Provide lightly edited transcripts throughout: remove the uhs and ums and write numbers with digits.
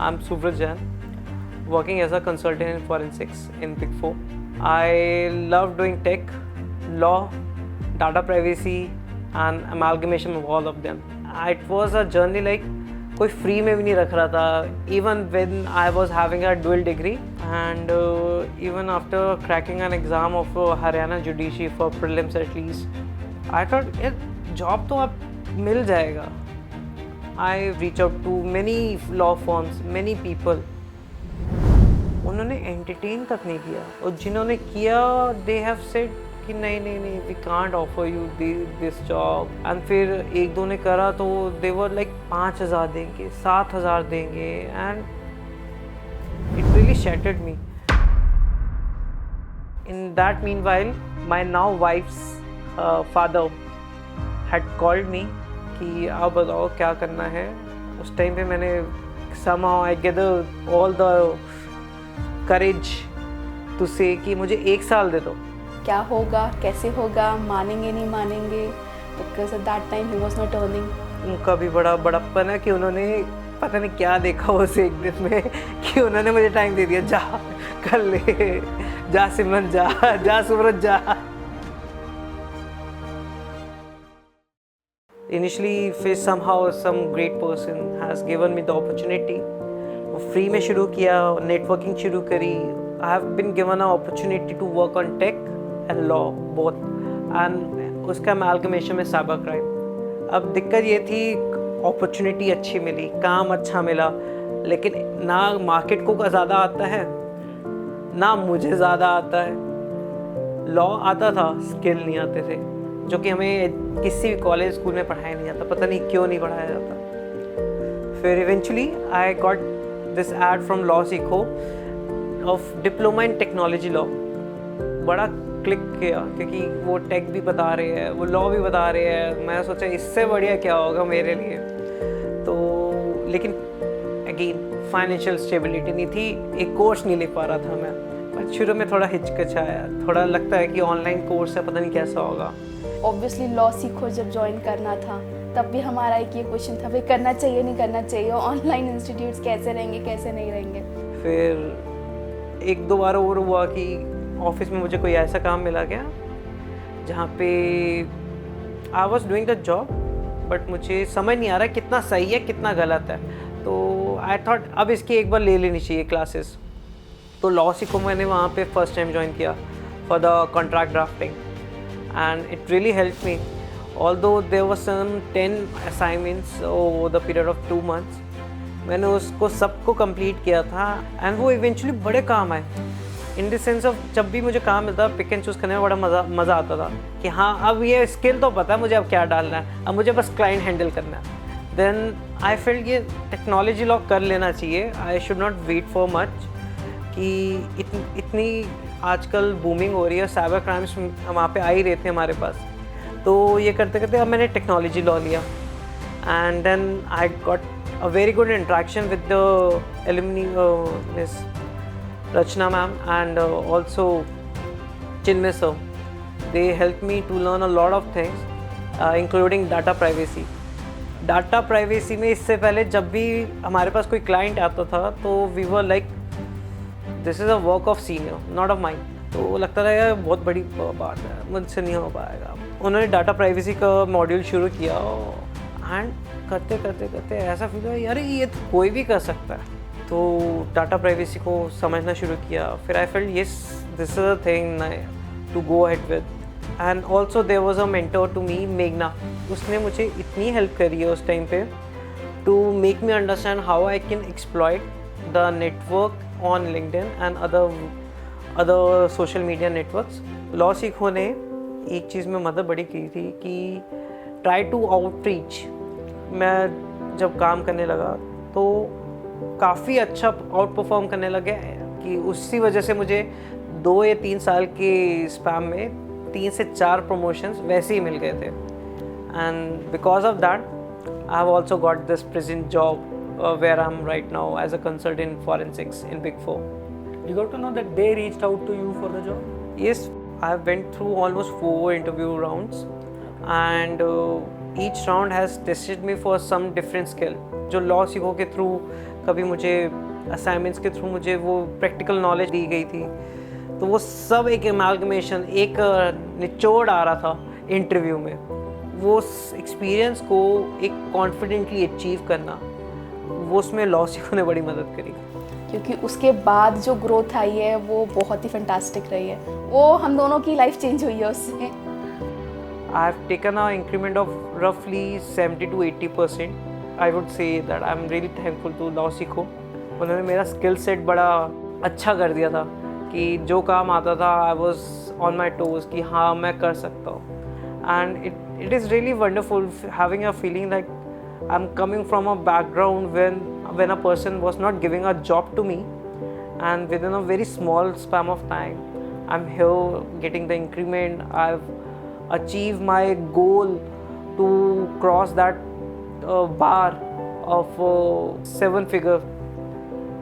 I'm Subraj Jain, working as a consultant in forensics in Big Four. I love doing tech, law, data privacy, and amalgamation of all of them. It was a journey like कोई free में भी नहीं रख रहा था. Even when I was having a dual degree, and even after cracking an exam of Haryana Judiciary for prelims at least, I thought यार job तो अब मिल जाएगा. I reached out to many law firms, many people. उन्होंने entertain तक नहीं किया, और जिन्होंने किया they have said कि नहीं नहीं नहीं we can't offer you this job. And फिर एक दो ने करा तो they were like 5,000 देंगे, 7,000 देंगे, and it really shattered me. In that meanwhile, my now wife's father had called me कि आप बताओ क्या करना है. उस टाइम पे मैंने somehow I gathered all the courage to say कि मुझे 1 साल दे दो. क्या होगा, कैसे होगा, मानेंगे नहीं मानेंगे, because at that time he was not earning. उनका भी बड़ा बड़प्पन है कि उन्होंने पता नहीं क्या देखा उस एक दिन में कि उन्होंने मुझे टाइम दे दिया, जा कर ले, जा सिमरन जा सूरज जा. Initially, फिर somehow some great person has given me the opportunity. वो फ्री में शुरू किया, नेटवर्किंग शुरू करी. I have been given an opportunity to work on tech and law both, and उसका amalgamation में cyber crime. अब दिक्कत ये थी, opportunity अच्छी मिली, काम अच्छा मिला, लेकिन ना मार्केट को ज़्यादा आता है, ना मुझे ज़्यादा आता है. लॉ आता था, स्किल नहीं आते थे, जो कि हमें किसी भी कॉलेज स्कूल में पढ़ाया नहीं जाता. पता नहीं क्यों नहीं पढ़ाया जाता. फिर eventually I got this ad from law सीखो of diploma in technology law. बड़ा क्लिक किया क्योंकि वो टेक भी बता रहे हैं, वो लॉ भी बता रहे हैं. मैं सोचा इससे बढ़िया क्या होगा मेरे लिए. तो लेकिन अगेन फाइनेंशियल स्टेबिलिटी नहीं थी, एक कोर्स नहीं ले पा रहा था मैं. पर शुरू में थोड़ा हिचकिचाया, थोड़ा लगता है कि ऑनलाइन कोर्स है, पता नहीं कैसा होगा. ऑब्वियसली लॉ सीखो जब ज्वाइन करना था तब भी हमारा एक ये क्वेश्चन था, भाई करना चाहिए नहीं करना चाहिए, ऑनलाइन इंस्टीट्यूट्स कैसे रहेंगे कैसे नहीं रहेंगे. फिर एक दो बार और हुआ कि ऑफिस में मुझे कोई ऐसा काम मिला गया जहाँ पे I was doing the job, but मुझे समझ नहीं आ रहा कितना सही है कितना गलत है. तो आई थॉट अब इसकी एक बार ले लेनी चाहिए क्लासेस. तो लॉ सीखो मैंने वहाँ पे फर्स्ट टाइम ज्वाइन किया for the contract drafting, and it really helped me. Although there were some 10 assignments over the period of 2 months, मैंने उसको सबको कंप्लीट किया था, एंड वो इवेंचुअली बड़े काम आए. इन द सेंस ऑफ जब भी मुझे काम मिलता पिक एंड चूज़ करने में बड़ा मज़ा आता था कि हाँ अब ये स्किल तो पता है मुझे अब क्या डालना है, अब मुझे बस क्लाइंट हैंडल करना है. देन आई फील्ड ये टेक्नोलॉजी लॉ कर लेना चाहिए. I should not wait for much कि इतनी आजकल बूमिंग हो रही है, साइबर क्राइम्स वहाँ पे आ ही रहते हैं हमारे पास. तो ये करते करते अब मैंने टेक्नोलॉजी लॉ लिया, and then I got a very good interaction with the alumni miss Rachna ma'am and also Chinmay sir. They help me to learn a lot of things including data privacy. Data privacy में इससे पहले जब भी हमारे पास कोई client आता था तो we were like this is a work of senior not of mind. तो लगता था यार बहुत बड़ी बात है, मुझसे नहीं हो पाएगा. उन्होंने डाटा प्राइवेसी का मॉड्यूल शुरू किया, एंड करते करते करते ऐसा फील हुआ यार ये तो कोई भी कर सकता है. तो डाटा प्राइवेसी को समझना शुरू किया. फिर I felt yes this is a thing to go ahead with. And also there was a mentor to me, मेघना. उसने मुझे इतनी हेल्प करी है उस टाइम पे to make me understand how I can exploit the network on LinkedIn and other social media networks. Law सीखो ने एक चीज़ में मदद बड़ी की थी कि ट्राई टू आउटरीच. मैं जब काम करने लगा तो काफ़ी अच्छा आउट परफॉर्म करने लगे कि उसी वजह से मुझे 2 या 3 साल के स्पैम में 3 से 4 प्रमोशंस वैसे ही मिल गए थे. And because of that I have also got this present job where I'm right now as a consultant in forensics in Big Four. You got to know that they reached out to you for the job? Yes, I went through almost 4 interview rounds, and each round has tested me for some different skill. जो law सीखो के through कभी मुझे assignments के through मुझे वो practical knowledge दी गई थी, तो वो सब एक एमालगमेशन, एक निचोड़ आ रहा था इंटरव्यू में। वो एक्सपीरियंस को एक कॉन्फिडेंटली अचीव करना, वो उसमें लॉ सीखो ने बड़ी मदद करी। क्योंकि उसके बाद जो ग्रोथ आई है वो बहुत ही फैंटास्टिक रही है, वो हम दोनों की लाइफ चेंज हुई है उससे। I have taken an increment of roughly 70 to 80%. I would say that I'm really thankful to Law Sikho. उन्होंने मेरा स्किल सेट बड़ा अच्छा कर दिया था कि जो काम आता था I was on my toes कि हाँ मैं कर सकता हूँ। And it is really wonderful having a feeling like I'm coming from a background when a person was not giving a job to me, and within a very small span of time I'm here getting the increment. I've achieve my goal to cross that bar of 7-figure.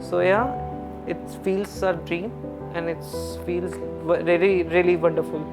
So yeah, it feels a dream and it feels really, really wonderful.